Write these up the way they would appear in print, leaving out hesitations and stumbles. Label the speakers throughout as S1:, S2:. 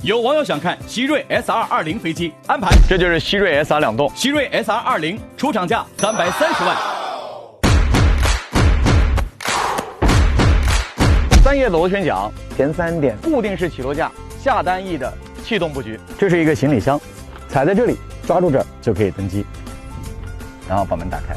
S1: 有网友想看希瑞 SR-20飞机，安排。
S2: 这就是希瑞 SR 2栋。
S1: 希瑞 SR-20出厂价330万。
S2: 3叶螺旋桨，前3点固定式起落架，下单翼的气动布局。这是一个行李箱，踩在这里，抓住这儿就可以登机，然后把门打开。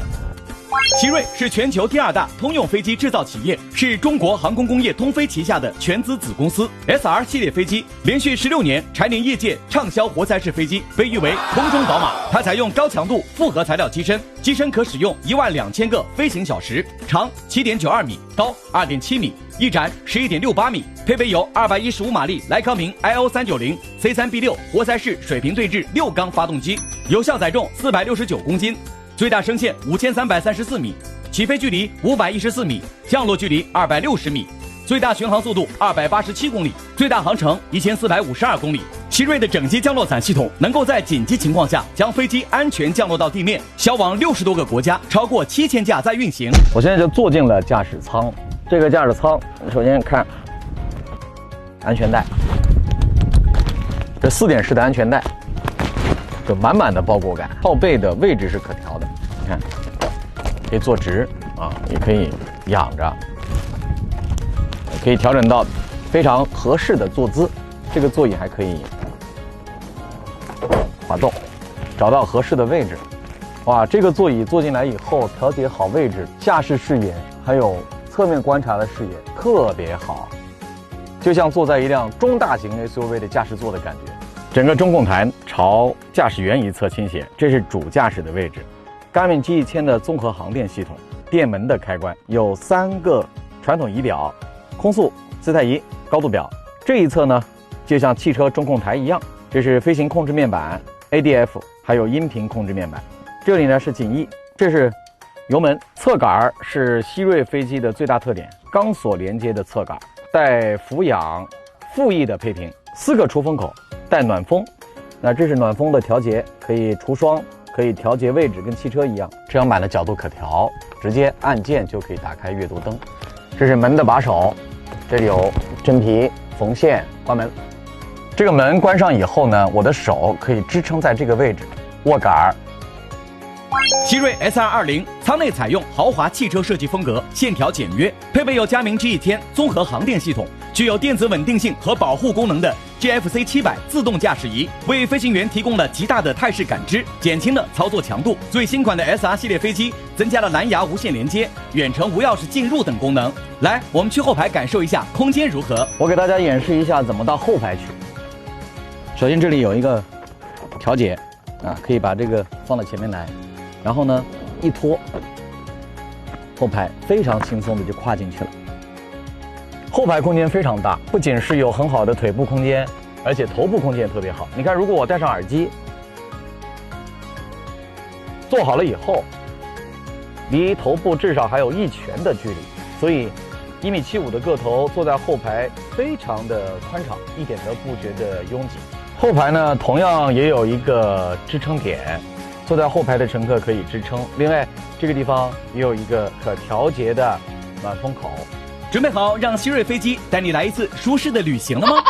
S1: 希瑞是全球第2大通用飞机制造企业，是中国航空工业通飞旗下的全资子公司。SR 系列飞机连续16年蝉联业界畅销活塞式飞机，被誉为空中宝马。它采用高强度复合材料机身，机身可使用12000个飞行小时，长7.92米，高2.7米，翼展11.68米，配备有215马力莱康明 IO390 C3B6 活塞式水平对置6缸发动机，有效载重469公斤。最大升限5334米，起飞距离514米，降落距离260米，最大巡航速度287公里，最大航程1452公里。希瑞的整机降落伞系统能够在紧急情况下将飞机安全降落到地面，销往60多个国家，超过7000架在运行。
S2: 我现在就坐进了驾驶舱，这个驾驶舱首先看安全带，这4点式的安全带。就满满的包裹感，靠背的位置是可调的，你看，可以坐直啊，也可以仰着，可以调整到非常合适的坐姿。这个座椅还可以滑动，找到合适的位置。哇，这个座椅坐进来以后，调节好位置，驾驶视野还有侧面观察的视野特别好，就像坐在一辆中大型 SUV 的驾驶座的感觉。整个中控台朝驾驶员一侧倾斜，这是主驾驶的位置。Garmin G1000的综合航电系统，电门的开关有3个传统仪表，空速、姿态仪、高度表。这一侧呢，就像汽车中控台一样，这是飞行控制面板、ADF， 还有音频控制面板。这里呢是襟翼，这是油门。侧杆是希瑞飞机的最大特点，钢索连接的侧杆，带俯仰、副翼的配平，4个出风口。带暖风，那这是暖风的调节，可以除霜，可以调节位置，跟汽车一样。遮阳板的角度可调，直接按键就可以打开阅读灯。这是门的把手，这里有真皮缝线，关门。这个门关上以后呢，我的手可以支撑在这个位置，握杆。
S1: 希瑞 SR-20舱内采用豪华汽车设计风格，线条简约，配备有佳明 G1000综合航电系统，具有电子稳定性和保护功能的 GFC700自动驾驶仪，为飞行员提供了极大的态势感知，减轻了操作强度。最新款的 SR 系列飞机增加了蓝牙无线连接、远程无钥匙进入等功能。来，我们去后排感受一下空间如何。
S2: 我给大家演示一下怎么到后排去。首先这里有一个调节啊，可以把这个放到前面来。然后呢，一拖，后排非常轻松的就跨进去了。后排空间非常大，不仅是有很好的腿部空间，而且头部空间也特别好。你看，如果我戴上耳机，坐好了以后，离头部至少还有1拳的距离，所以1.75米的个头坐在后排非常的宽敞，一点都不觉得拥挤。后排呢，同样也有一个支撑点。坐在后排的乘客可以支撑，另外这个地方也有一个可调节的暖风口。
S1: 准备好让希瑞飞机带你来一次舒适的旅行了吗？